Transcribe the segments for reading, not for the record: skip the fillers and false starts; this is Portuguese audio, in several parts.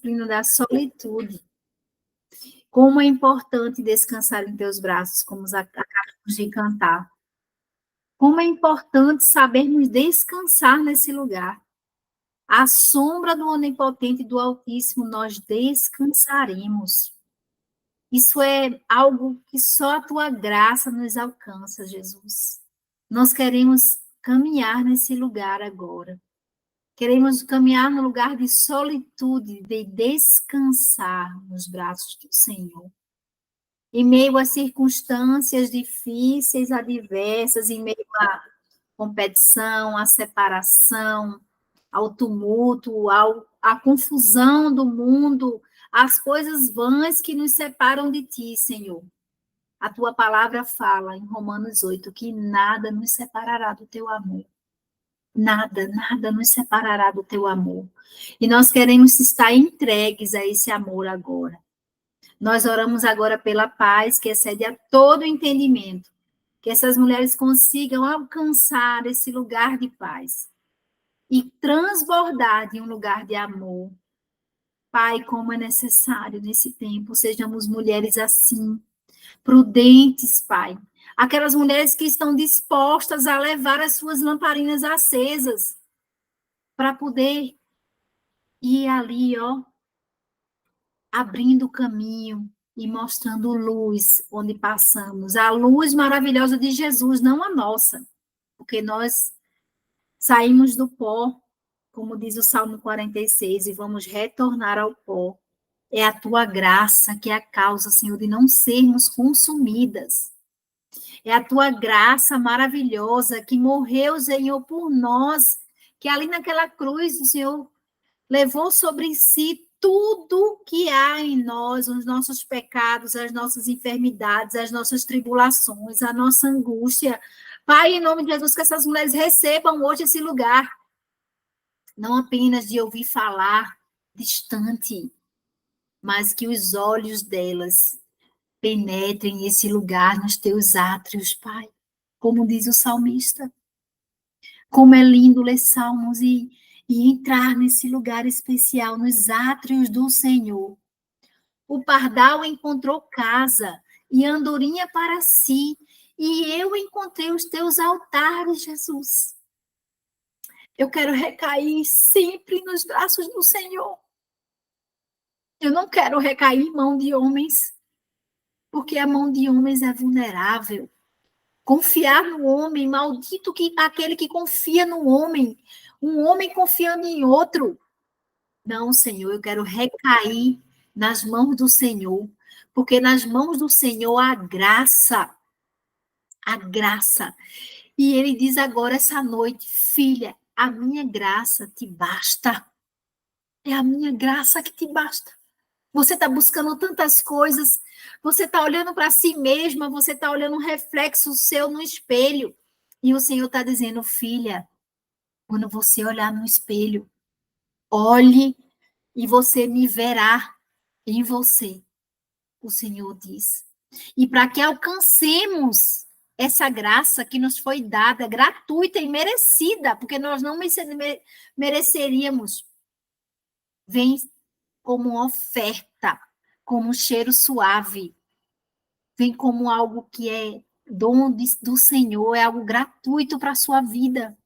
disciplina da solitude. Como é importante descansar em teus braços, como acabamos de cantar. Como é importante sabermos descansar nesse lugar. À sombra do Onipotente e do Altíssimo, nós descansaremos. Isso é algo que só a tua graça nos alcança, Jesus. Nós queremos caminhar nesse lugar agora. Queremos caminhar no lugar de solitude, de descansar nos braços do Senhor. Em meio a circunstâncias difíceis, adversas, em meio à competição, à separação, ao tumulto, à confusão do mundo, às coisas vãs que nos separam de ti, Senhor. A tua palavra fala em Romanos 8 que nada nos separará do teu amor. Nada, nada nos separará do teu amor. E nós queremos estar entregues a esse amor agora. Nós oramos agora pela paz que excede a todo entendimento. Que essas mulheres consigam alcançar esse lugar de paz e transbordar de um lugar de amor. Pai, como é necessário nesse tempo, sejamos mulheres assim, prudentes, Pai. Aquelas mulheres que estão dispostas a levar as suas lamparinas acesas para poder ir ali, ó, abrindo o caminho e mostrando luz onde passamos. A luz maravilhosa de Jesus, não a nossa, porque nós saímos do pó, como diz o Salmo 46, e vamos retornar ao pó. É a tua graça que é a causa, Senhor, de não sermos consumidas. É a tua graça maravilhosa que morreu, Senhor, por nós, que ali naquela cruz o Senhor levou sobre si tudo que há em nós, os nossos pecados, as nossas enfermidades, as nossas tribulações, a nossa angústia. Pai, em nome de Jesus, que essas mulheres recebam hoje esse lugar, não apenas de ouvir falar distante, mas que os olhos delas penetrem esse lugar nos teus átrios, Pai. Como diz o salmista. Como é lindo ler salmos e entrar nesse lugar especial, nos átrios do Senhor. O pardal encontrou casa e andorinha para si, e eu encontrei os teus altares, Jesus. Eu quero recair sempre nos braços do Senhor. Eu não quero recair em mão de homens, porque a mão de homens é vulnerável. Confiar no homem, maldito aquele que confia no homem, um homem confiando em outro. Não, Senhor, eu quero recair nas mãos do Senhor, porque nas mãos do Senhor há graça. A graça. E ele diz agora essa noite, filha, a minha graça te basta. É a minha graça que te basta. Você está buscando tantas coisas, você está olhando para si mesma, você está olhando um reflexo seu no espelho. E o Senhor está dizendo, filha, quando você olhar no espelho, olhe e você me verá em você, o Senhor diz. E para que alcancemos essa graça que nos foi dada, gratuita e merecida, porque nós não mereceríamos, vem como uma oferta, como um cheiro suave, vem como algo que é dom do Senhor, é algo gratuito para a sua vida.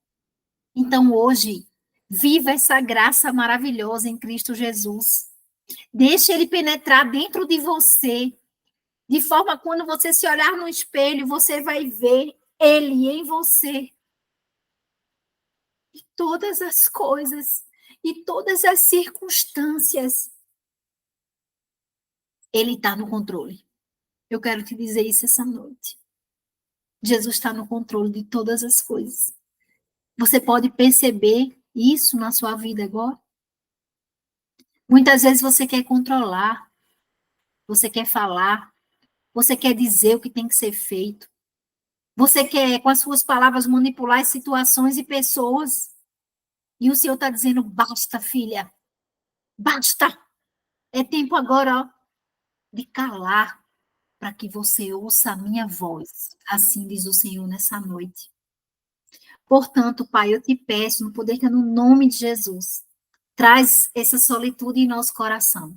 Então, hoje, viva essa graça maravilhosa em Cristo Jesus. Deixe Ele penetrar dentro de você, de forma que quando você se olhar no espelho, você vai ver Ele em você. E todas as coisas, e todas as circunstâncias, Ele está no controle. Eu quero te dizer isso essa noite. Jesus está no controle de todas as coisas. Você pode perceber isso na sua vida agora? Muitas vezes você quer controlar, você quer falar, você quer dizer o que tem que ser feito. Você quer, com as suas palavras, manipular as situações e pessoas. E o Senhor está dizendo, basta, filha, basta. É tempo agora, ó, de calar, para que você ouça a minha voz. Assim diz o Senhor nessa noite. Portanto, Pai, eu te peço, no poder que é no nome de Jesus, traz essa solitude em nosso coração.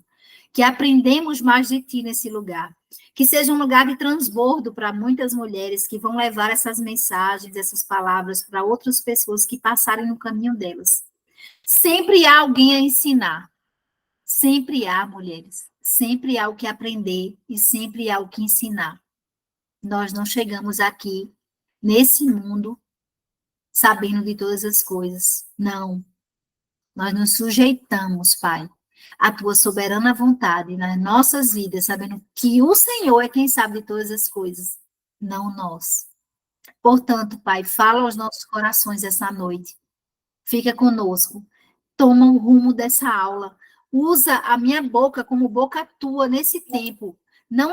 Que aprendemos mais de ti nesse lugar. Que seja um lugar de transbordo para muitas mulheres que vão levar essas mensagens, essas palavras para outras pessoas que passarem no caminho delas. Sempre há alguém a ensinar. Sempre há, mulheres. Sempre há o que aprender e sempre há o que ensinar. Nós não chegamos aqui, nesse mundo, sabendo de todas as coisas. Não. Nós nos sujeitamos, Pai, à tua soberana vontade nas nossas vidas, sabendo que o Senhor é quem sabe de todas as coisas, não nós. Portanto, Pai, fala aos nossos corações essa noite. Fica conosco. Toma o rumo dessa aula. Usa a minha boca como boca tua nesse tempo. Não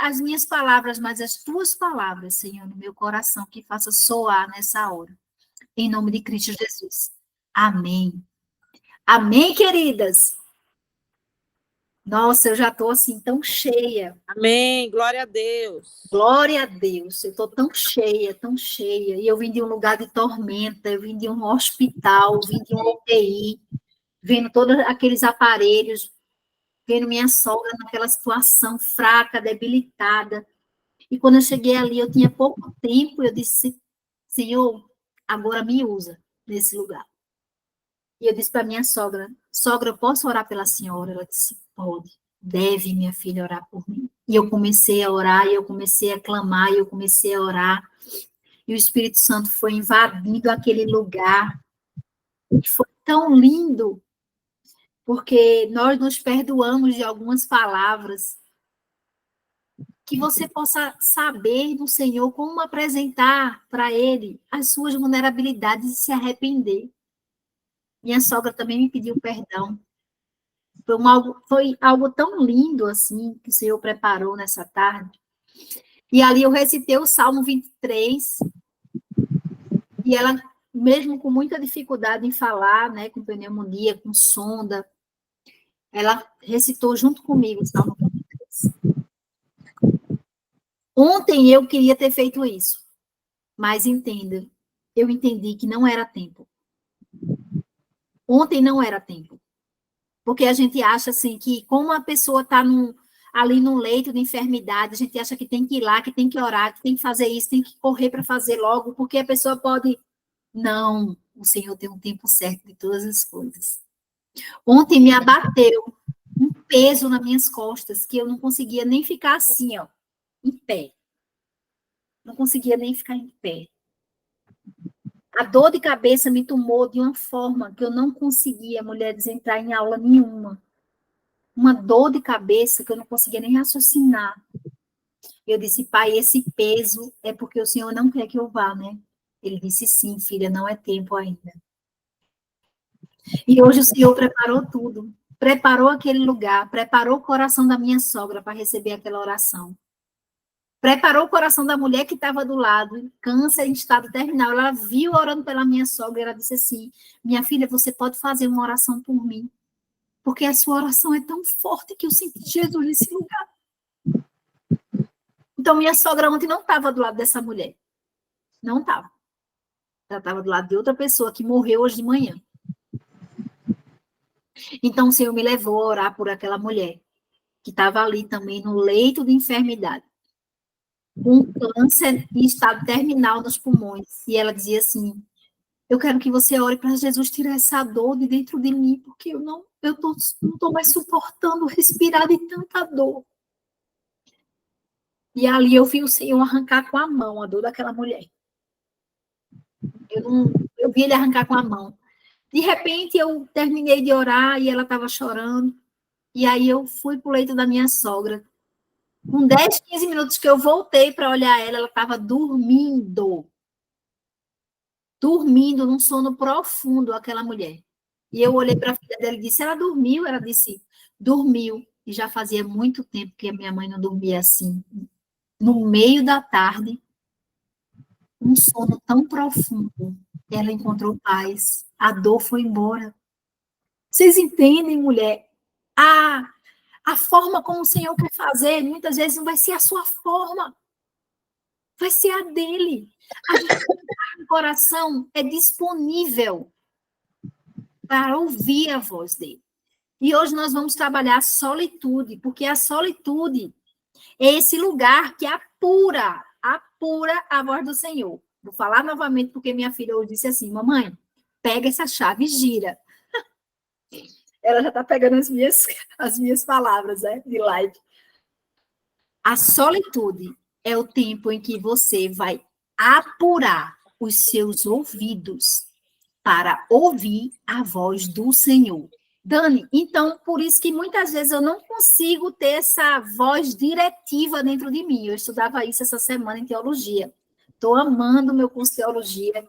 as minhas palavras, mas as tuas palavras, Senhor, no meu coração, que faça soar nessa hora. Em nome de Cristo Jesus. Amém. Amém, queridas? Nossa, eu já estou assim, tão cheia. Amém, glória a Deus. Glória a Deus, eu estou tão cheia, tão cheia. E eu vim de um lugar de tormenta, eu vim de um hospital, vim de um UTI, vendo todos aqueles aparelhos, vendo minha sogra naquela situação fraca, debilitada. E quando eu cheguei ali, eu tinha pouco tempo, eu disse, Senhor, agora me usa nesse lugar. E eu disse para minha sogra, eu posso orar pela senhora? Ela disse, pode, deve, minha filha, orar por mim. E eu comecei a orar, e eu comecei a clamar, e eu comecei a orar. E o Espírito Santo foi invadindo aquele lugar. E foi tão lindo, porque nós nos perdoamos de algumas palavras. Que você possa saber do Senhor como apresentar para Ele as suas vulnerabilidades e se arrepender. Minha sogra também me pediu perdão. Foi algo tão lindo, assim, que o Senhor preparou nessa tarde. E ali eu recitei o Salmo 23, e ela, mesmo com muita dificuldade em falar, né, com pneumonia, com sonda, ela recitou junto comigo o Salmo 23. Ontem eu queria ter feito isso, mas entenda, eu entendi que não era tempo. Ontem não era tempo. Porque a gente acha assim que, como a pessoa está ali num leito de enfermidade, a gente acha que tem que ir lá, que tem que orar, que tem que fazer isso, tem que correr para fazer logo, porque a pessoa pode. Não, o Senhor tem um tempo certo de todas as coisas. Ontem me abateu um peso nas minhas costas, que eu não conseguia nem ficar assim, ó, em pé. Não conseguia nem ficar em pé. A dor de cabeça me tomou de uma forma que eu não conseguia, mulheres, entrar em aula nenhuma. Uma dor de cabeça que eu não conseguia nem raciocinar. Eu disse, pai, esse peso é porque o Senhor não quer que eu vá, né? Ele disse, sim, filha, não é tempo ainda. E hoje o Senhor preparou tudo. Preparou aquele lugar, preparou o coração da minha sogra para receber aquela oração. Preparou o coração da mulher que estava do lado, câncer em estado terminal. Ela viu orando pela minha sogra e ela disse assim, minha filha, você pode fazer uma oração por mim? Porque a sua oração é tão forte que eu senti Jesus nesse lugar. Então, minha sogra ontem não estava do lado dessa mulher. Não estava. Ela estava do lado de outra pessoa que morreu hoje de manhã. Então, o Senhor me levou a orar por aquela mulher que estava ali também no leito de enfermidade, com câncer em estado terminal nos pulmões. E ela dizia assim, eu quero que você ore para Jesus tirar essa dor de dentro de mim, porque eu não estou mais suportando respirar de tanta dor. E ali eu vi o Senhor arrancar com a mão a dor daquela mulher. Eu vi ele arrancar com a mão. De repente, eu terminei de orar e ela estava chorando. E aí eu fui para o leito da minha sogra. Com 10, 15 minutos que eu voltei para olhar ela estava dormindo. Dormindo num sono profundo, aquela mulher. E eu olhei para a filha dela e disse, ela dormiu? Ela disse, dormiu. E já fazia muito tempo que a minha mãe não dormia assim. No meio da tarde, um sono tão profundo. Ela encontrou paz. A dor foi embora. Vocês entendem, mulher? A forma como o Senhor quer fazer, muitas vezes não vai ser a sua forma. Vai ser a dele. A gente, o coração é disponível. para ouvir a voz dele. E hoje nós vamos trabalhar a solitude, porque a solitude é esse lugar que apura a voz do Senhor. Vou falar novamente, porque minha filha hoje disse assim, mamãe, pega essa chave e gira. Ela já está pegando as minhas palavras, né, de live. A solitude é o tempo em que você vai apurar os seus ouvidos para ouvir a voz do Senhor. Dani, então, por isso que muitas vezes eu não consigo ter essa voz diretiva dentro de mim. Eu estudava isso essa semana em teologia. Estou amando meu curso de teologia.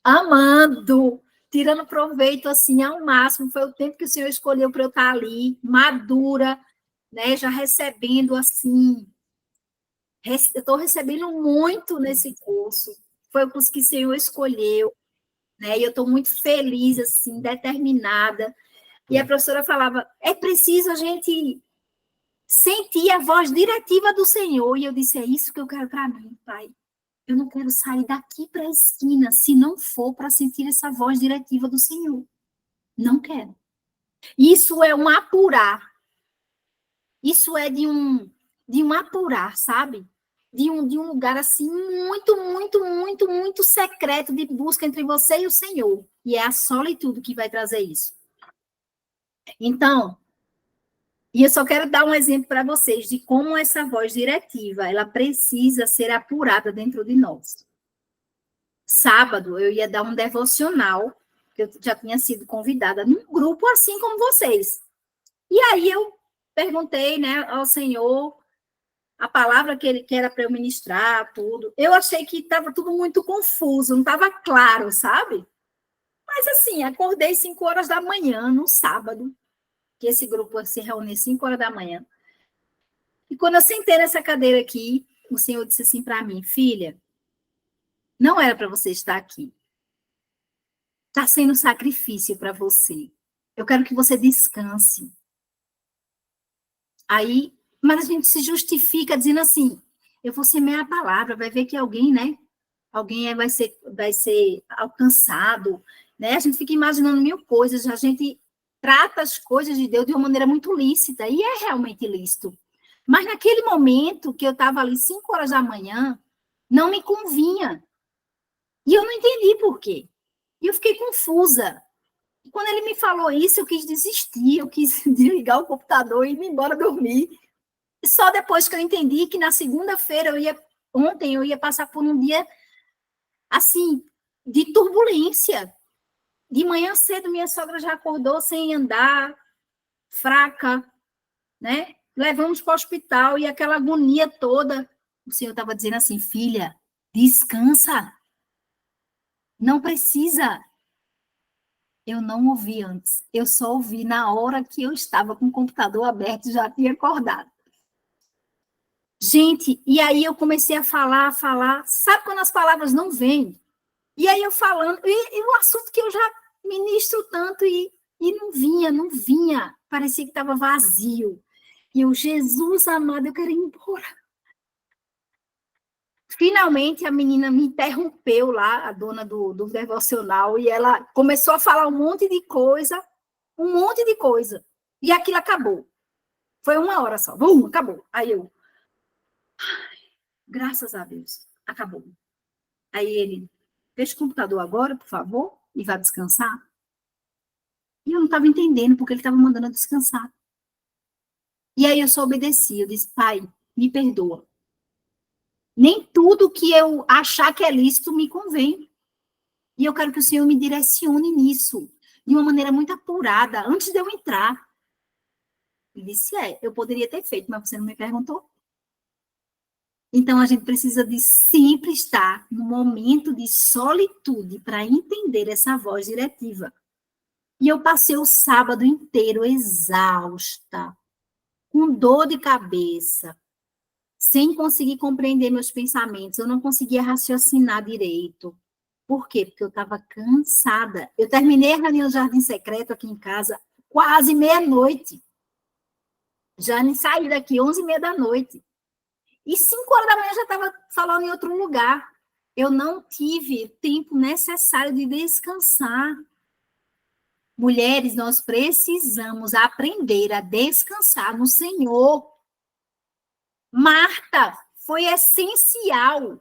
Amando, tirando proveito, assim, ao máximo. Foi o tempo que o Senhor escolheu para eu estar ali, madura, né, já recebendo, assim, eu estou recebendo muito nesse curso. Foi o curso que o Senhor escolheu, né, e eu estou muito feliz, assim, determinada. E a professora falava, é preciso a gente sentir a voz diretiva do Senhor. E eu disse, é isso que eu quero para mim, Pai. Eu não quero sair daqui para a esquina se não for para sentir essa voz diretiva do Senhor. Não quero. Isso é um apurar. Isso é de um apurar, sabe? De um lugar assim muito, muito, muito, muito secreto de busca entre você e o Senhor. E é a solitude que vai trazer isso. Então, e eu só quero dar um exemplo para vocês de como essa voz diretiva, ela precisa ser apurada dentro de nós. Sábado, eu ia dar um devocional, que eu já tinha sido convidada num grupo assim como vocês. E aí eu perguntei, né, ao Senhor a palavra que ele era para eu ministrar, tudo. Eu achei que estava tudo muito confuso, não estava claro, sabe? Mas assim, acordei 5 horas da manhã, no sábado, que esse grupo se reúne 5 horas da manhã. E quando eu sentei nessa cadeira aqui, o Senhor disse assim para mim, filha, não era para você estar aqui. Está sendo sacrifício para você. Eu quero que você descanse. Aí, mas a gente se justifica dizendo assim, eu vou semear a palavra, vai ver que alguém, né? Alguém vai ser alcançado, né? A gente fica imaginando mil coisas, a gente trata as coisas de Deus de uma maneira muito lícita, e é realmente lícito. Mas naquele momento que eu estava ali 5 horas da manhã, não me convinha. E eu não entendi por quê. E eu fiquei confusa. E quando ele me falou isso, eu quis desistir, eu quis desligar o computador e ir embora dormir. E só depois que eu entendi que na segunda-feira ontem eu ia passar por um dia assim, de turbulência. De manhã cedo, minha sogra já acordou sem andar, fraca, né? Levamos para o hospital e aquela agonia toda. O Senhor estava dizendo assim, filha, descansa. Não precisa. Eu não ouvi antes. Eu só ouvi na hora que eu estava com o computador aberto e já tinha acordado. Gente, e aí eu comecei a falar. Sabe quando as palavras não vêm? E aí eu falando, e o assunto que eu já ministro tanto e não vinha. Parecia que estava vazio. E eu, Jesus amado, eu quero ir embora. Finalmente, a menina me interrompeu lá, a dona do devocional, e ela começou a falar um monte de coisa. E aquilo acabou. Foi 1 hora só. Acabou. Aí eu, graças a Deus, acabou. Aí ele, fecha o computador agora, por favor, e vá descansar. E eu não estava entendendo porque ele estava mandando eu descansar. E aí eu só obedeci. Eu disse, pai, me perdoa. Nem tudo que eu achar que é lícito me convém. E eu quero que o Senhor me direcione nisso, de uma maneira muito apurada, antes de eu entrar. Ele disse, eu poderia ter feito, mas você não me perguntou. Então, a gente precisa de sempre estar no momento de solitude para entender essa voz diretiva. E eu passei o sábado inteiro exausta, com dor de cabeça, sem conseguir compreender meus pensamentos. Eu não conseguia raciocinar direito. Por quê? Porque eu estava cansada. Eu terminei a reunião do Jardim Secreto aqui em casa quase meia-noite. Já nem saí daqui 11h30 da noite. E 5 horas da manhã já estava falando em outro lugar. Eu não tive o tempo necessário de descansar. Mulheres, nós precisamos aprender a descansar no Senhor. Marta foi essencial.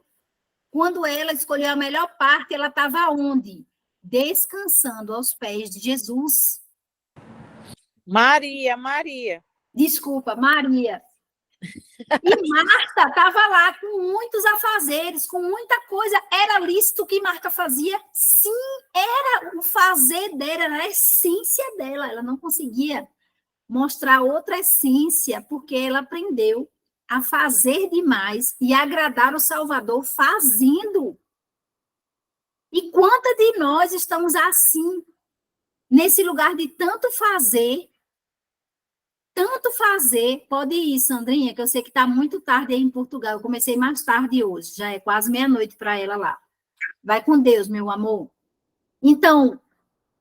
Quando ela escolheu a melhor parte, ela estava onde? Descansando aos pés de Jesus. Maria. Desculpa, Maria. E Marta estava lá com muitos afazeres, com muita coisa. Era lícito o que Marta fazia? Sim, era o fazer dela, era a essência dela. Ela não conseguia mostrar outra essência, porque ela aprendeu a fazer demais e agradar o Salvador fazendo. E quantas de nós estamos assim, nesse lugar de tanto fazer, pode ir, Sandrinha, que eu sei que está muito tarde aí em Portugal, eu comecei mais tarde hoje, já é quase meia-noite para ela lá. Vai com Deus, meu amor. Então,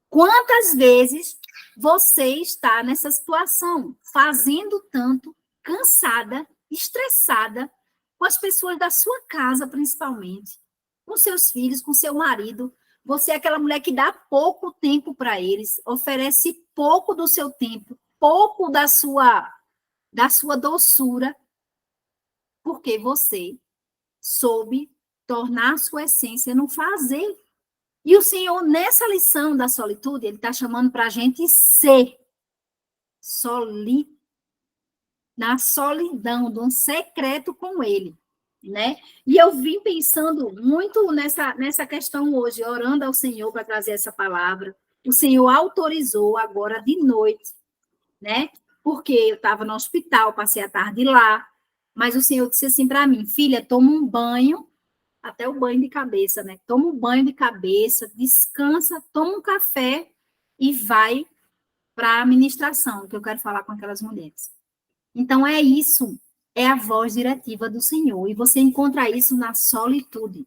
quantas vezes você está nessa situação, fazendo tanto, cansada, estressada, com as pessoas da sua casa, principalmente, com seus filhos, com seu marido. Você é aquela mulher que dá pouco tempo para eles, oferece pouco do seu tempo, pouco da sua doçura, porque você soube tornar a sua essência no fazer. E o Senhor, nessa lição da solitude, Ele está chamando para a gente ser na solidão, de um secreto com Ele, né? E eu vim pensando muito nessa questão hoje, orando ao Senhor para trazer essa palavra. O Senhor autorizou agora de noite, né? Porque eu estava no hospital, passei a tarde lá, mas o Senhor disse assim para mim, filha, toma um banho, até o banho de cabeça, né? Toma um banho de cabeça, descansa, toma um café e vai para a ministração, que eu quero falar com aquelas mulheres. Então, é isso, é a voz diretiva do Senhor, e você encontra isso na solitude.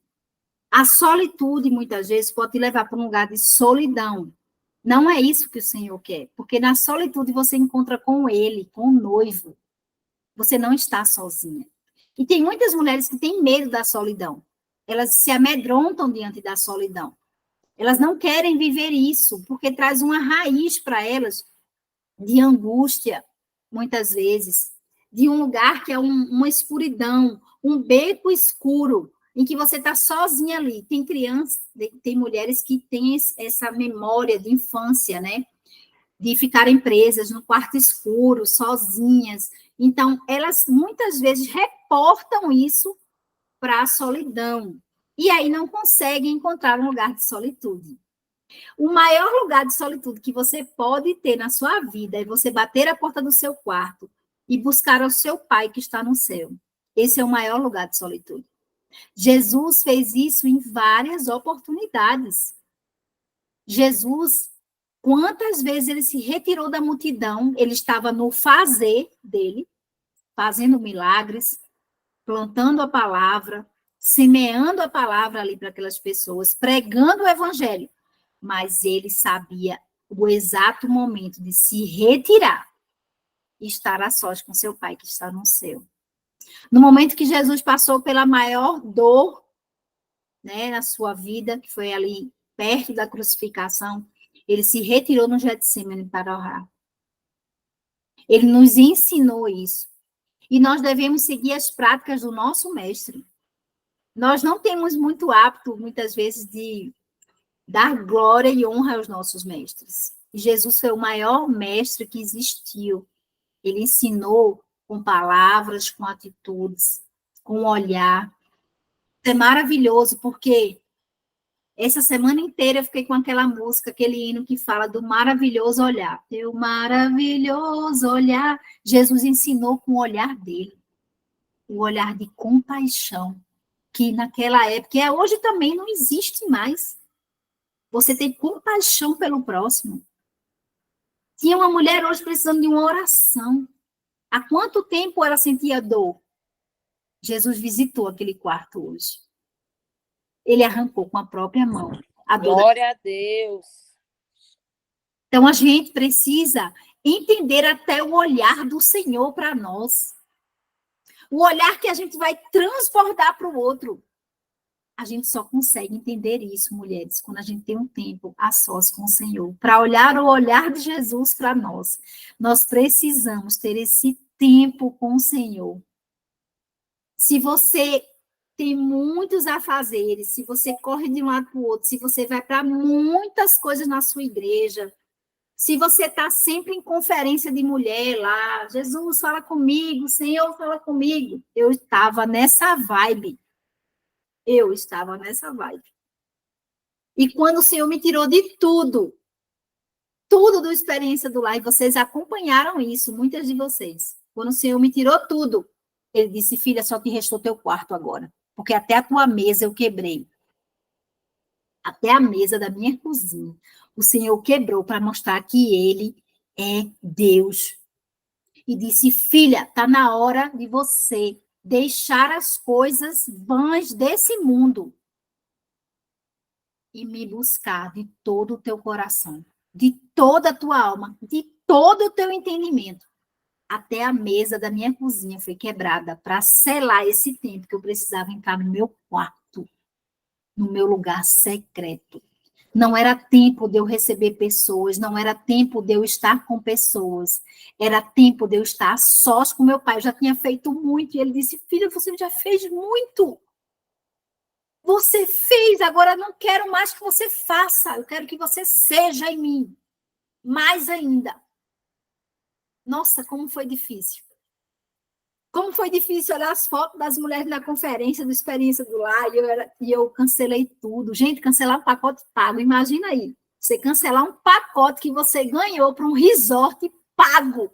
A solitude, muitas vezes, pode te levar para um lugar de solidão. Não é isso que o Senhor quer, porque na solitude você encontra com Ele, com o noivo. Você não está sozinha. E tem muitas mulheres que têm medo da solidão. Elas se amedrontam diante da solidão. Elas não querem viver isso, porque traz uma raiz para elas de angústia, muitas vezes, de um lugar que é uma escuridão, um beco escuro, em que você está sozinha ali. Tem crianças, tem mulheres que têm essa memória de infância, né? De ficarem presas no quarto escuro, sozinhas. Então, elas muitas vezes reportam isso para a solidão. E aí não conseguem encontrar um lugar de solitude. O maior lugar de solitude que você pode ter na sua vida é você bater a porta do seu quarto e buscar o seu Pai que está no céu. Esse é o maior lugar de solitude. Jesus fez isso em várias oportunidades. Jesus, quantas vezes ele se retirou da multidão, ele estava no fazer dele, fazendo milagres, plantando a palavra, semeando a palavra ali para aquelas pessoas, pregando o evangelho. Mas ele sabia o exato momento de se retirar e estar a sós com seu Pai que está no céu. No momento que Jesus passou pela maior dor, né, na sua vida, que foi ali perto da crucificação, ele se retirou no Getsêmani para orar. Ele nos ensinou isso. E nós devemos seguir as práticas do nosso mestre. Nós não temos muito hábito, muitas vezes, de dar glória e honra aos nossos mestres. E Jesus foi o maior mestre que existiu. Ele ensinou com palavras, com atitudes, com olhar. Isso é maravilhoso, porque essa semana inteira eu fiquei com aquela música, aquele hino que fala do maravilhoso olhar. Teu maravilhoso olhar. Jesus ensinou com o olhar dele, o olhar de compaixão, que naquela época, e hoje também não existe mais. Você tem compaixão pelo próximo. Tinha uma mulher hoje precisando de uma oração. Há quanto tempo ela sentia dor? Jesus visitou aquele quarto hoje. Ele arrancou com a própria mão a dor. Glória a Deus. Então, a gente precisa entender até o olhar do Senhor para nós. O olhar que a gente vai transbordar para o outro. A gente só consegue entender isso, mulheres, quando a gente tem um tempo a sós com o Senhor, para olhar o olhar de Jesus para nós. Nós precisamos ter esse tempo com o Senhor. Se você tem muitos afazeres, se você corre de um lado para o outro, se você vai para muitas coisas na sua igreja, se você está sempre em conferência de mulher lá, Jesus fala comigo, Senhor fala comigo, eu estava nessa vibe. Eu estava nessa vibe. E quando o Senhor me tirou de tudo do Experiência do Lar, e vocês acompanharam isso, muitas de vocês. Quando o Senhor me tirou tudo, ele disse, filha, só te restou teu quarto agora, porque até a tua mesa eu quebrei. Até a mesa da minha cozinha. O Senhor quebrou para mostrar que ele é Deus. E disse, filha, está na hora de você deixar as coisas vãs desse mundo e me buscar de todo o teu coração, de toda a tua alma, de todo o teu entendimento. Até a mesa da minha cozinha foi quebrada para selar esse tempo que eu precisava entrar no meu quarto, no meu lugar secreto. Não era tempo de eu receber pessoas, não era tempo de eu estar com pessoas, era tempo de eu estar sós com meu pai. Eu já tinha feito muito, e ele disse, filha, você já fez muito. Você fez, agora não quero mais que você faça, eu quero que você seja em mim. Mais ainda. Nossa, como foi difícil. Como foi difícil olhar as fotos das mulheres na conferência do Experiência do Lar, e eu cancelei tudo. Gente, cancelar um pacote pago, imagina aí. Você cancelar um pacote que você ganhou para um resort pago.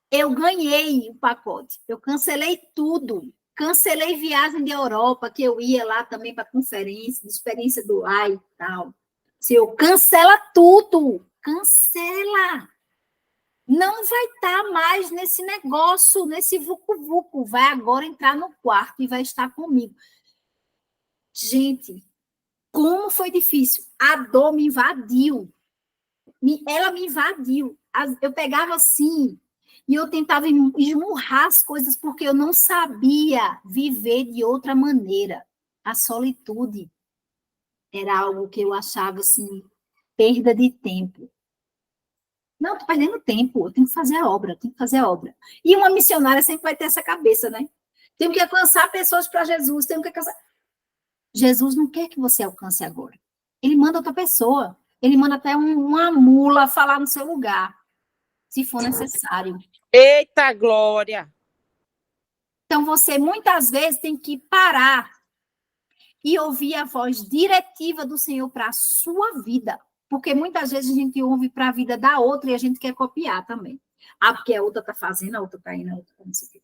Eu ganhei o pacote, eu cancelei tudo. Cancelei viagem de Europa, que eu ia lá também para conferência, de Experiência do Lar e tal. Se eu cancela tudo, cancela. Não vai estar mais nesse negócio, nesse vucu-vucu. Vai agora entrar no quarto e vai estar comigo. Gente, como foi difícil. A dor me invadiu. Ela me invadiu. Eu pegava assim e eu tentava esmurrar as coisas porque eu não sabia viver de outra maneira. A solitude era algo que eu achava assim, perda de tempo. Não, estou perdendo tempo, eu tenho que fazer a obra, tenho que fazer a obra. E uma missionária sempre vai ter essa cabeça, né? Tenho que alcançar pessoas para Jesus, tenho que alcançar. Jesus não quer que você alcance agora. Ele manda outra pessoa. Ele manda até uma mula falar no seu lugar, se for necessário. Eita, glória! Então, você muitas vezes tem que parar e ouvir a voz diretiva do Senhor para a sua vida. Porque muitas vezes a gente ouve para a vida da outra e a gente quer copiar também. Ah, porque a outra está fazendo, a outra está indo, a outra está não sei o quê.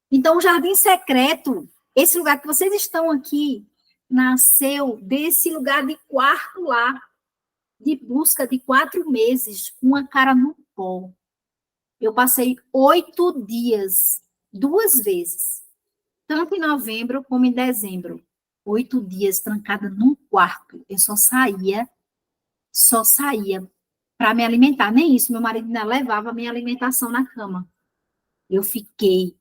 Então, o jardim secreto, esse lugar que vocês estão aqui, nasceu desse lugar de quarto lá, de busca de 4 meses, com a cara no pó. Eu passei 8 dias, 2 vezes, tanto em novembro como em dezembro. 8 dias trancada num quarto. Eu só saía para me alimentar. Nem isso, meu marido ainda levava a minha alimentação na cama. Eu fiquei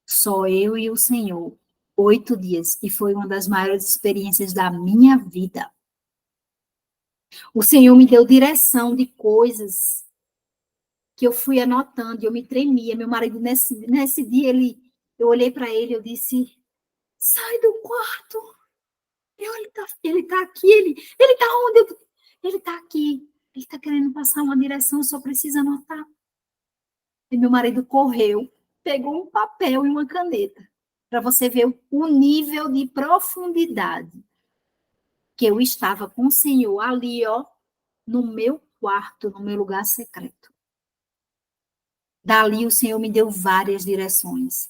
só eu e o Senhor 8 dias, e foi uma das maiores experiências da minha vida. O Senhor me deu direção de coisas que eu fui anotando, e eu me tremia. Meu marido, nesse dia, eu olhei para ele, eu disse, sai do quarto. Ele tá aqui, ele tá onde? Ele tá aqui. Ele tá querendo passar uma direção, eu só preciso anotar. E meu marido correu, pegou um papel e uma caneta, para você ver o nível de profundidade que eu estava com o Senhor ali, ó, no meu quarto, no meu lugar secreto. Dali o Senhor me deu várias direções.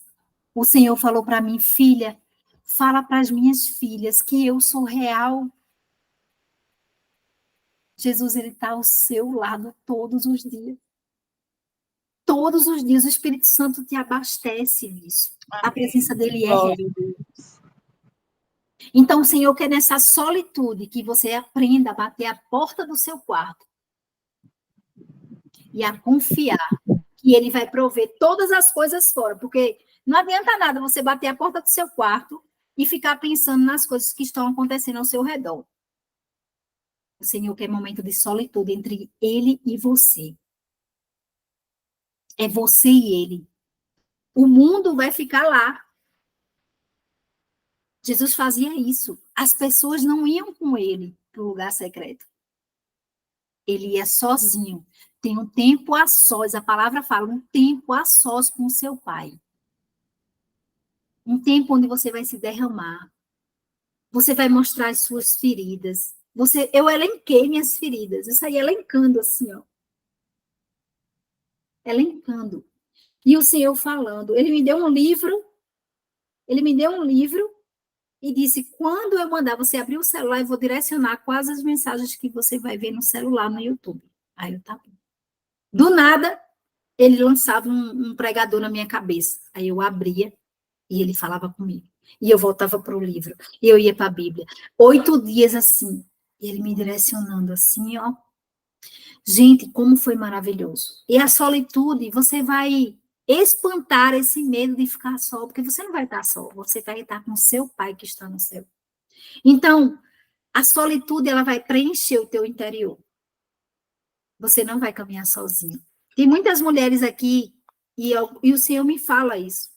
O Senhor falou para mim, filha, fala para as minhas filhas que eu sou real. Jesus, ele está ao seu lado todos os dias. Todos os dias o Espírito Santo te abastece nisso. A presença dele é real. Então, o Senhor quer nessa solitude que você aprenda a bater a porta do seu quarto e a confiar que ele vai prover todas as coisas fora, porque Não adianta nada você bater a porta do seu quarto e ficar pensando nas coisas que estão acontecendo ao seu redor. O Senhor quer momento de solitude entre Ele e você. É você e Ele. O mundo vai ficar lá. Jesus fazia isso. As pessoas não iam com Ele para o lugar secreto. Ele ia sozinho. Tem um tempo a sós. A palavra fala, um tempo a sós com o seu Pai. Um tempo onde você vai se derramar. Você vai mostrar as suas feridas. Eu elenquei minhas feridas. Eu saí elencando assim, ó. Elencando. E o Senhor falando. Ele me deu um livro e disse, quando eu mandar você abrir o celular, eu vou direcionar quais as mensagens que você vai ver no celular, no YouTube. Aí eu, tá bom. Do nada, ele lançava um pregador na minha cabeça. Aí eu abria e ele falava comigo. E eu voltava para o livro. E eu ia para a Bíblia. 8 dias assim. E ele me direcionando assim, ó. Gente, como foi maravilhoso. E a solitude, você vai espantar esse medo de ficar só, porque você não vai estar só, você vai estar com seu pai que está no céu. Então, a solitude, ela vai preencher o teu interior. Você não vai caminhar sozinho. Tem muitas mulheres aqui, e o Senhor me fala isso.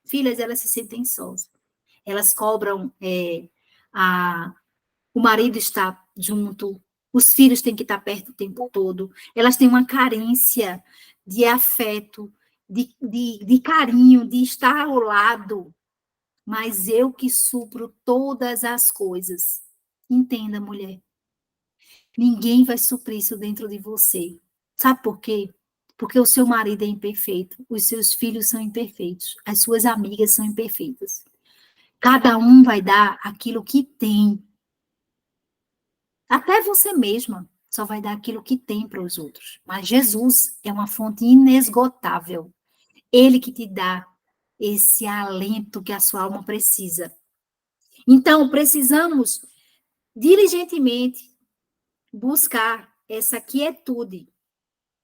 Filhas, elas se sentem sós. Elas cobram, o marido está junto, os filhos têm que estar perto o tempo todo. Elas têm uma carência de afeto, de carinho, de estar ao lado. Mas eu que supro todas as coisas. Entenda, mulher. Ninguém vai suprir isso dentro de você. Sabe por quê? Porque o seu marido é imperfeito, os seus filhos são imperfeitos, as suas amigas são imperfeitas. Cada um vai dar aquilo que tem. Até você mesma só vai dar aquilo que tem para os outros. Mas Jesus é uma fonte inesgotável. Ele que te dá esse alento que a sua alma precisa. Então, precisamos diligentemente buscar essa quietude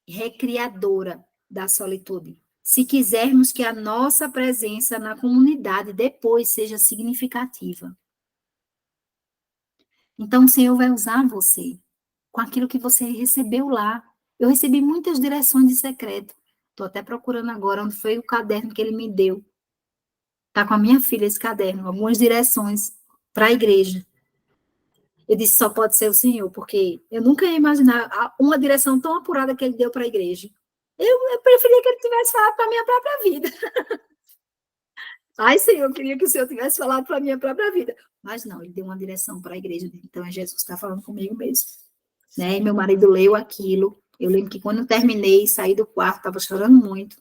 recriadora da solitude. Se quisermos que a nossa presença na comunidade depois seja significativa. Então, o Senhor vai usar você com aquilo que você recebeu lá. Eu recebi muitas direções de secreto. Estou até procurando agora onde foi o caderno que ele me deu. Está com a minha filha esse caderno, algumas direções para a igreja. Eu disse, só pode ser o Senhor, porque eu nunca ia imaginar uma direção tão apurada que ele deu para a igreja. Eu preferia que ele tivesse falado para a minha própria vida. Ai, Senhor, eu queria que o Senhor tivesse falado para a minha própria vida. Mas não, ele deu uma direção para a igreja. Então, é Jesus que está falando comigo mesmo. Né? E meu marido leu aquilo. Eu lembro que quando eu terminei, saí do quarto, estava chorando muito.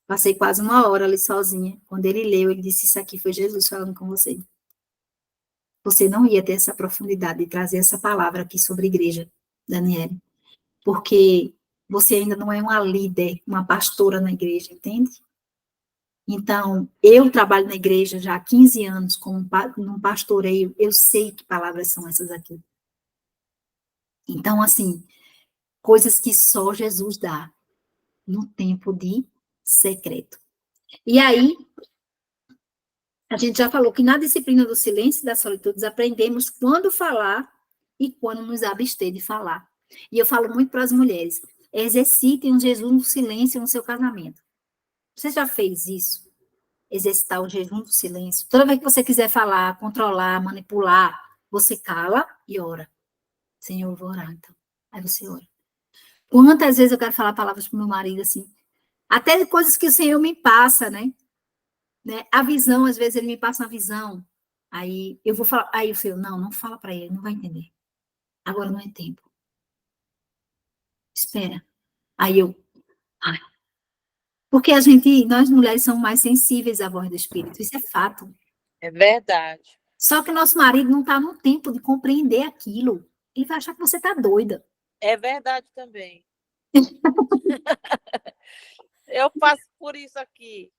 Passei quase 1 hora ali sozinha. Quando ele leu, ele disse, isso aqui foi Jesus falando com você. Você não ia ter essa profundidade de trazer essa palavra aqui sobre a igreja, Daniele. Porque você ainda não é uma líder, uma pastora na igreja, entende? Então, eu trabalho na igreja já há 15 anos, como num pastoreio, eu sei que palavras são essas aqui. Então, assim, coisas que só Jesus dá no tempo de secreto. E aí, a gente já falou que na disciplina do silêncio e da solitude, aprendemos quando falar e quando nos abster de falar. E eu falo muito para as mulheres, exercitem um jejum do silêncio no seu casamento. Você já fez isso? Exercitar o jejum do silêncio. Toda vez que você quiser falar, controlar, manipular, você cala e ora. Senhor, eu vou orar, então. Aí você ora. Quantas vezes eu quero falar palavras para o meu marido, assim, até coisas que o Senhor me passa, né? A visão, às vezes ele me passa uma visão, aí eu vou falar, aí eu falo, não fala para ele, não vai entender. Agora não é tempo. Espera. Aí eu, ai. Porque nós mulheres somos mais sensíveis à voz do Espírito, isso é fato. É verdade. Só que nosso marido não está no tempo de compreender aquilo. Ele vai achar que você está doida. É verdade também. Eu passo por isso aqui.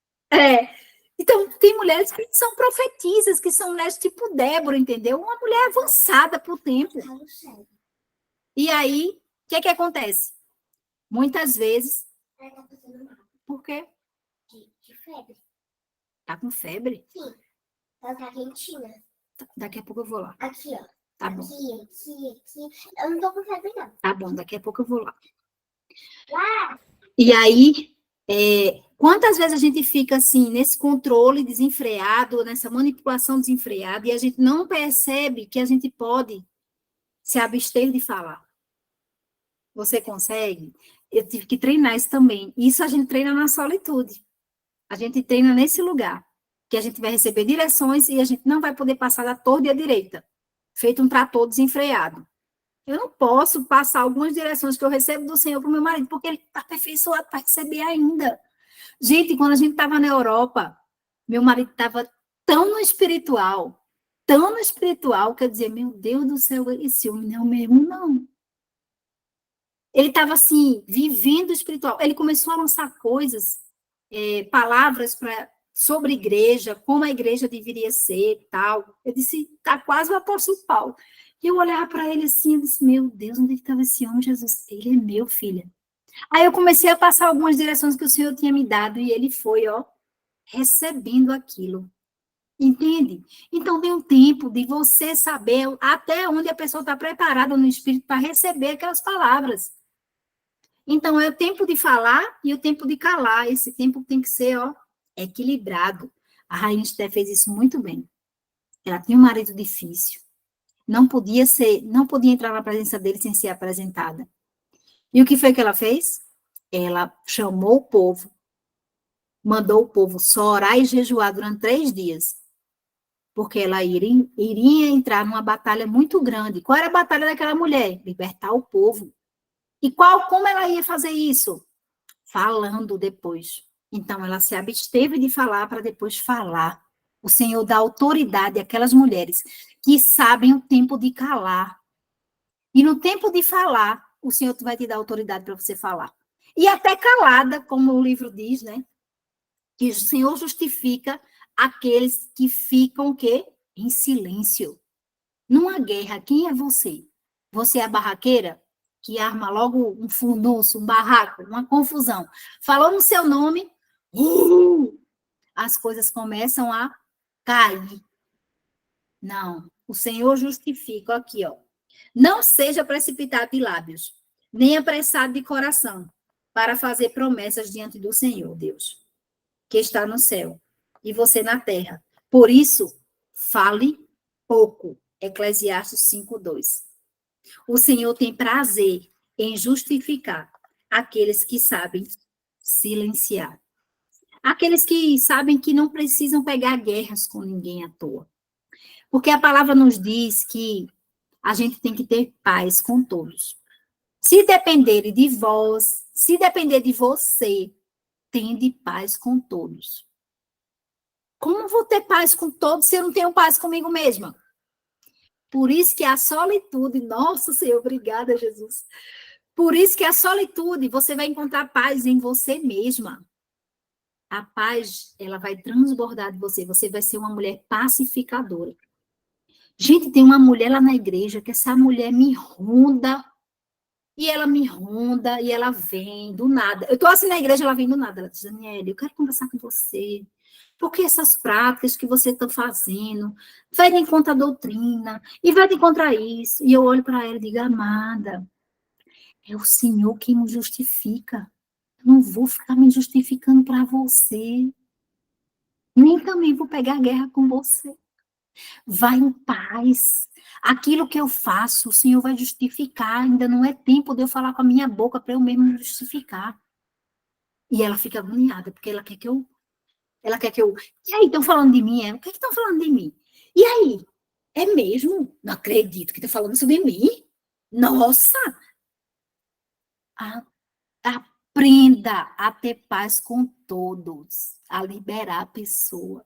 Então, tem mulheres que são profetisas, que são mulheres tipo Débora, entendeu? Uma mulher avançada para o tempo. E aí, o que acontece? Muitas vezes... Por quê? De febre. Tá com febre? Sim. Ela tá quentinha. Daqui a pouco eu vou lá. Aqui, ó. Tá bom. Aqui. Eu não tô com febre, não. Tá bom, daqui a pouco eu vou lá. Ah! E aí, quantas vezes a gente fica assim, nesse controle desenfreado, nessa manipulação desenfreada, e a gente não percebe que a gente pode se abster de falar? Você consegue? Eu tive que treinar isso também. Isso a gente treina na solitude. A gente treina nesse lugar, que a gente vai receber direções e a gente não vai poder passar da torre e à direita, feito um trator desenfreado. Eu não posso passar algumas direções que eu recebo do Senhor para o meu marido, porque ele está aperfeiçoado para receber ainda. Gente, quando a gente estava na Europa, meu marido estava tão no espiritual, que eu dizia, meu Deus do céu, esse homem não é o mesmo, não. Ele estava, assim, vivendo o espiritual. Ele começou a lançar coisas, palavras sobre igreja, como a igreja deveria ser e tal. Eu disse, está quase o apóstolo Paulo. E eu olhava para ele assim, eu disse, meu Deus, onde estava esse homem, Jesus? Ele é meu, filha. Aí eu comecei a passar algumas direções que o Senhor tinha me dado e ele foi, recebendo aquilo. Entende? Então tem um tempo de você saber até onde a pessoa está preparada no espírito para receber aquelas palavras. Então é o tempo de falar e o tempo de calar. Esse tempo tem que ser, equilibrado. A Rainha Esté fez isso muito bem. Ela tinha um marido difícil. Não podia entrar na presença dele sem ser apresentada. E o que foi que ela fez? Ela chamou o povo, mandou o povo só orar e jejuar durante 3 dias, porque ela iria entrar numa batalha muito grande. Qual era a batalha daquela mulher? Libertar o povo. E como ela ia fazer isso? Falando depois. Então, ela se absteve de falar para depois falar. O Senhor dá autoridade àquelas mulheres que sabem o tempo de calar. E no tempo de falar, o Senhor vai te dar autoridade para você falar. E até calada, como o livro diz, né? Que o Senhor justifica aqueles que ficam o quê? Em silêncio. Numa guerra, quem é você? Você é a barraqueira? Que arma logo um furdunço, um barraco, uma confusão. Falou no seu nome, as coisas começam a cair. Não, o Senhor justifica aqui, ó. Não seja precipitado de lábios, nem apressado de coração, para fazer promessas diante do Senhor, Deus, que está no céu, e você na terra. Por isso, fale pouco. Eclesiastes 5:2. O Senhor tem prazer em justificar aqueles que sabem silenciar. Aqueles que sabem que não precisam pegar guerras com ninguém à toa. Porque a palavra nos diz que a gente tem que ter paz com todos. Se depender de vós, se depender de você, tende paz com todos. Como vou ter paz com todos se eu não tenho paz comigo mesma? Por isso que a solitude, nossa Senhor, obrigada, Jesus. Por isso que a solitude, você vai encontrar paz em você mesma. A paz, ela vai transbordar de você. Você vai ser uma mulher pacificadora. Gente, tem uma mulher lá na igreja que essa mulher me ronda. E ela me ronda e ela vem do nada. Eu estou assim na igreja, ela vem do nada. Ela diz, Daniela, eu quero conversar com você. Porque essas práticas que você está fazendo vai de encontro à doutrina e vai de encontro a isso. E eu olho para ela e digo, amada, é o Senhor quem me justifica. Eu não vou ficar me justificando para você. Nem também vou pegar guerra com você. Vai em paz. Aquilo que eu faço, o Senhor vai justificar. Ainda não é tempo de eu falar com a minha boca para eu mesmo me justificar. E ela fica agoniada, porque ela quer que eu. E aí, estão falando de mim? O que estão falando de mim? E aí? É mesmo? Não acredito que estão falando sobre mim? Nossa! Aprenda a ter paz com todos, a liberar a pessoa.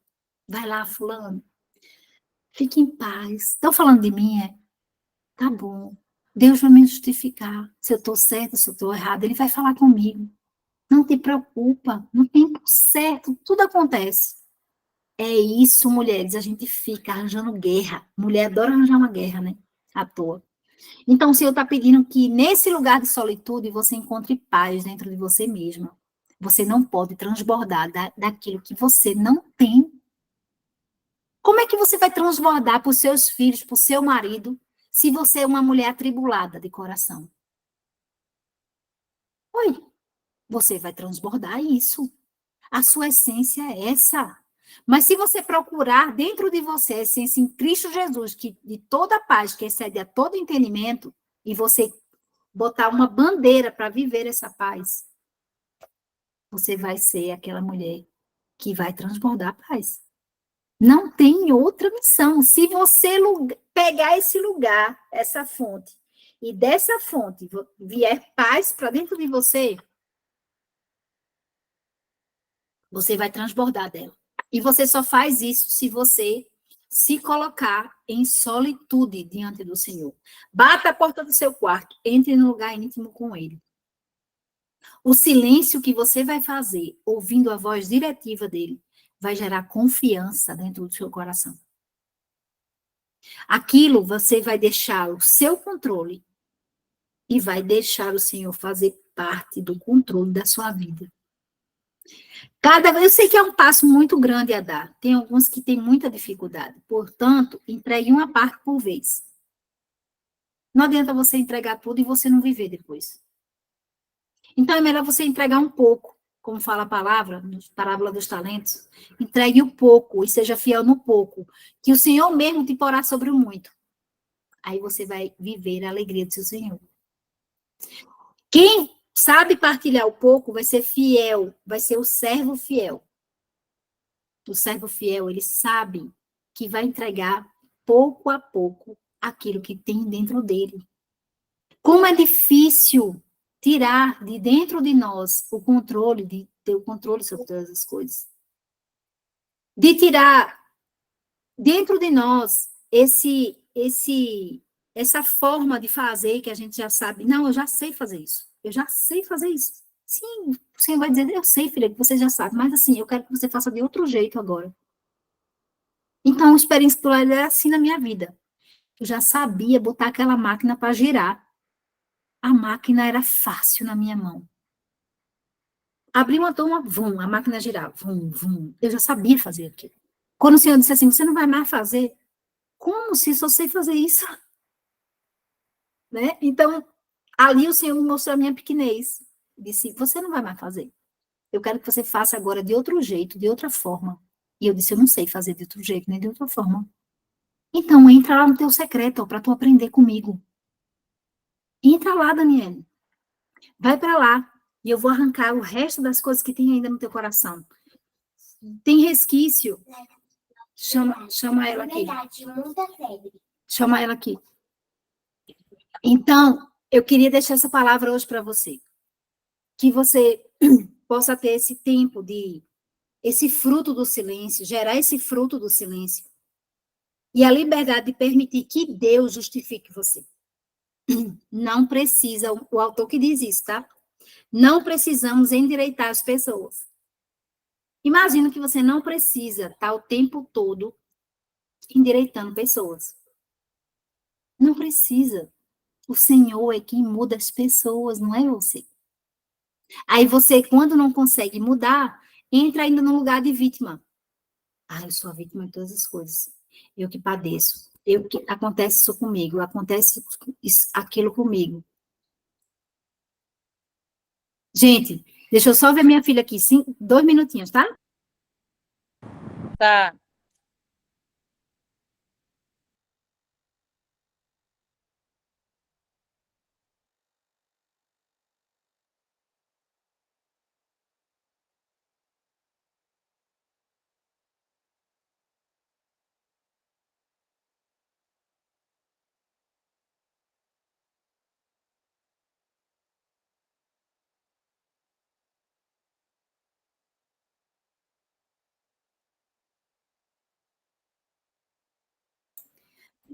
Vai lá, fulano. Fique em paz. Estão falando de mim, é? Tá bom. Deus vai me justificar. Se eu estou certa, se eu estou errada, Ele vai falar comigo. Não te preocupa. No tempo certo, tudo acontece. É isso, mulheres. A gente fica arranjando guerra. Mulher adora arranjar uma guerra, né? À toa. Então, o Senhor está pedindo que nesse lugar de solitude você encontre paz dentro de você mesma. Você não pode transbordar daquilo que você não tem. Como é que você vai transbordar para os seus filhos, para o seu marido, se você é uma mulher atribulada de coração? Oi, você vai transbordar isso. A sua essência é essa. Mas se você procurar dentro de você a essência em Cristo Jesus, que de toda paz, que excede a todo entendimento, e você botar uma bandeira para viver essa paz, você vai ser aquela mulher que vai transbordar a paz. Não tem outra missão. Se você pegar esse lugar, essa fonte, e dessa fonte vier paz para dentro de você, você vai transbordar dela. E você só faz isso se você se colocar em solitude diante do Senhor. Bata a porta do seu quarto, entre no lugar íntimo com Ele. O silêncio que você vai fazer, ouvindo a voz diretiva dele, vai gerar confiança dentro do seu coração. Aquilo você vai deixar o seu controle e vai deixar o Senhor fazer parte do controle da sua vida. Eu sei que é um passo muito grande a dar. Tem alguns que têm muita dificuldade. Portanto, entregue uma parte por vez. Não adianta você entregar tudo e você não viver depois. Então, é melhor você entregar um pouco, como fala a palavra, na parábola dos talentos. Entregue o pouco e seja fiel no pouco, que o Senhor mesmo te porá sobre o muito. Aí você vai viver a alegria do seu Senhor. Quem sabe partilhar o pouco vai ser fiel, vai ser o servo fiel. O servo fiel, ele sabe que vai entregar pouco a pouco aquilo que tem dentro dele. Como é difícil tirar de dentro de nós o controle, de ter o controle sobre todas as coisas. De tirar dentro de nós essa forma de fazer que a gente já sabe. Não, eu já sei fazer isso. Eu já sei fazer isso. Sim, o Senhor vai dizer, eu sei, filha, que você já sabe, mas assim, eu quero que você faça de outro jeito agora. Então, a experiência explorar era assim na minha vida. Eu já sabia botar aquela máquina para girar. A máquina era fácil na minha mão. Abri uma toma, vum, a máquina girava, vum, vum. Eu já sabia fazer aquilo. Quando o Senhor disse assim, você não vai mais fazer? Como se só sei fazer isso? Né? Então, ali o Senhor me mostrou a minha pequenez. Disse, você não vai mais fazer. Eu quero que você faça agora de outro jeito, de outra forma. E eu disse, eu não sei fazer de outro jeito, nem de outra forma. Então, entra lá no teu secreto, para tu aprender comigo. Entra lá, Daniele. Vai para lá. E eu vou arrancar o resto das coisas que tem ainda no teu coração. Tem resquício. Chama ela aqui. Chama ela aqui. Então, eu queria deixar essa palavra hoje para você. Que você possa ter esse tempo esse fruto do silêncio, gerar esse fruto do silêncio. E a liberdade de permitir que Deus justifique você. Não precisa, o autor que diz isso, tá? Não precisamos endireitar as pessoas. Imagina que você não precisa estar o tempo todo endireitando pessoas. Não precisa. O Senhor é quem muda as pessoas, não é você. Aí você, quando não consegue mudar, entra ainda no lugar de vítima. Ah, eu sou a vítima de todas as coisas. Eu que padeço. Acontece isso comigo. Acontece aquilo comigo. Gente, deixa eu só ver minha filha aqui. 2 minutinhos, tá? Tá.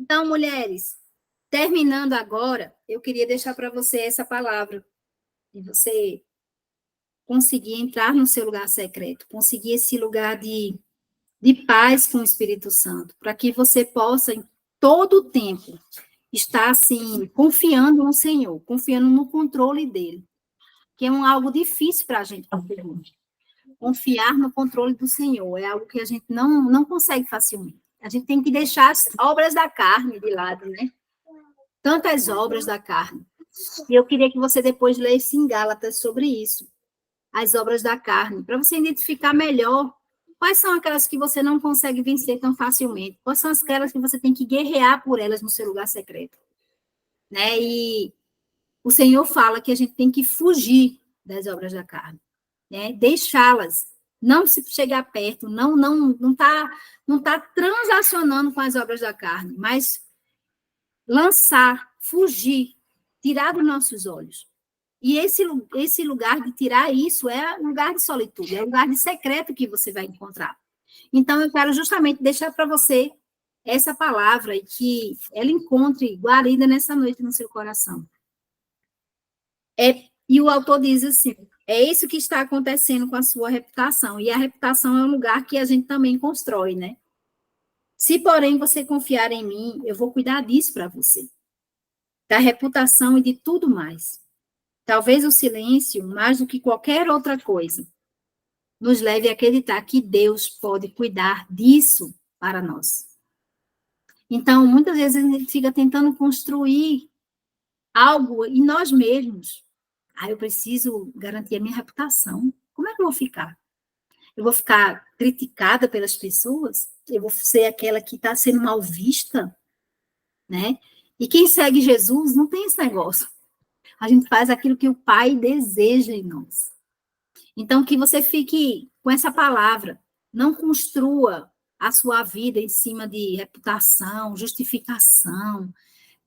Então, mulheres, terminando agora, eu queria deixar para você essa palavra. E você conseguir entrar no seu lugar secreto, conseguir esse lugar de paz com o Espírito Santo, para que você possa, em todo o tempo, estar, assim, confiando no Senhor, confiando no controle dele. que é algo difícil para a gente fazer hoje. Confiar no controle do Senhor é algo que a gente não consegue facilmente. A gente tem que deixar as obras da carne de lado, né? Tantas obras da carne. E eu queria que você depois lesse em Gálatas sobre isso, as obras da carne, para você identificar melhor quais são aquelas que você não consegue vencer tão facilmente, quais são aquelas que você tem que guerrear por elas no seu lugar secreto, né? E o Senhor fala que a gente tem que fugir das obras da carne, né? Deixá-las, não se chegar perto, não tá transacionando com as obras da carne, mas lançar, fugir, tirar dos nossos olhos. E esse lugar de tirar isso é lugar de solitude, é lugar de secreto que você vai encontrar. Então, eu quero justamente deixar para você essa palavra e que ela encontre guarida nessa noite no seu coração. E o autor diz assim, é isso que está acontecendo com a sua reputação. E a reputação é um lugar que a gente também constrói, né? Se, porém, você confiar em mim, eu vou cuidar disso para você. Da reputação e de tudo mais. Talvez o silêncio, mais do que qualquer outra coisa, nos leve a acreditar que Deus pode cuidar disso para nós. Então, muitas vezes a gente fica tentando construir algo em nós mesmos. Eu preciso garantir a minha reputação. Como é que eu vou ficar? Eu vou ficar criticada pelas pessoas? Eu vou ser aquela que está sendo mal vista? Né? E quem segue Jesus não tem esse negócio. A gente faz aquilo que o Pai deseja em nós. Então, que você fique com essa palavra. Não construa a sua vida em cima de reputação, justificação,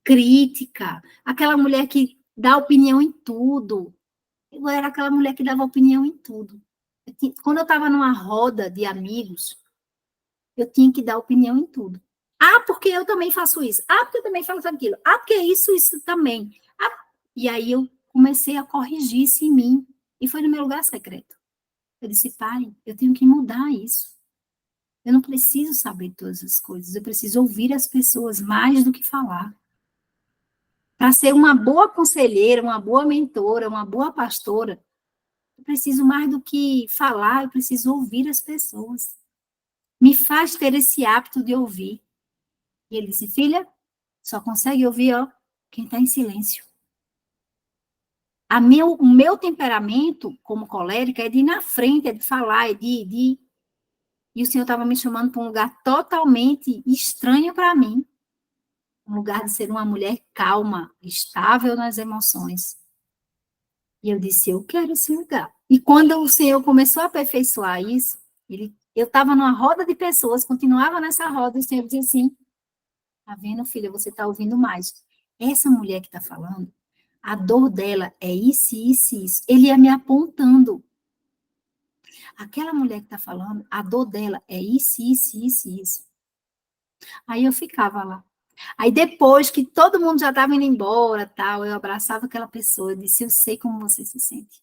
crítica. Aquela mulher que dá opinião em tudo. Eu era aquela mulher que dava opinião em tudo. Quando eu estava numa roda de amigos, eu tinha que dar opinião em tudo. Porque eu também faço isso. Porque eu também faço aquilo. Porque isso também. E aí eu comecei a corrigir isso em mim. E foi no meu lugar secreto. Eu disse, Pai, eu tenho que mudar isso. Eu não preciso saber todas as coisas. Eu preciso ouvir as pessoas mais do que falar. Para ser uma boa conselheira, uma boa mentora, uma boa pastora, eu preciso mais do que falar, eu preciso ouvir as pessoas. Me faz ter esse hábito de ouvir. E ele disse, filha, só consegue ouvir, quem está em silêncio. O meu temperamento, como colérica, é de ir na frente, é de falar, é de... E o Senhor estava me chamando para um lugar totalmente estranho para mim. Um lugar de ser uma mulher calma, estável nas emoções. E eu disse, eu quero esse lugar. E quando o Senhor começou a aperfeiçoar isso, eu estava numa roda de pessoas, continuava nessa roda, e o Senhor dizia assim, tá vendo, filha, você está ouvindo mais. Essa mulher que está falando, a dor dela é isso, isso, isso. Ele ia me apontando. Aquela mulher que está falando, a dor dela é isso, isso, isso, isso. Aí eu ficava lá. Aí depois que todo mundo já estava indo embora, tal, eu abraçava aquela pessoa, eu disse, eu sei como você se sente.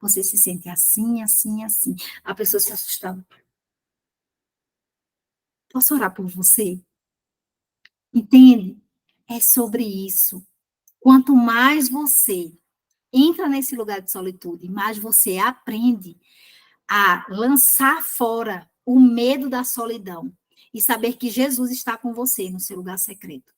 Você se sente assim, assim, assim. A pessoa se assustava. Posso orar por você? Entende? É sobre isso. Quanto mais você entra nesse lugar de solitude, mais você aprende a lançar fora o medo da solidão e saber que Jesus está com você no seu lugar secreto.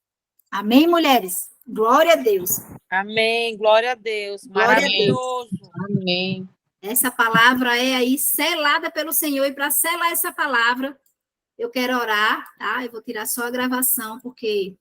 Amém, mulheres? Glória a Deus. Amém. Glória a Deus. Glória a Maravilhoso. Amém. Essa palavra é aí selada pelo Senhor, e para selar essa palavra, eu quero orar, tá? Eu vou tirar só a gravação, porque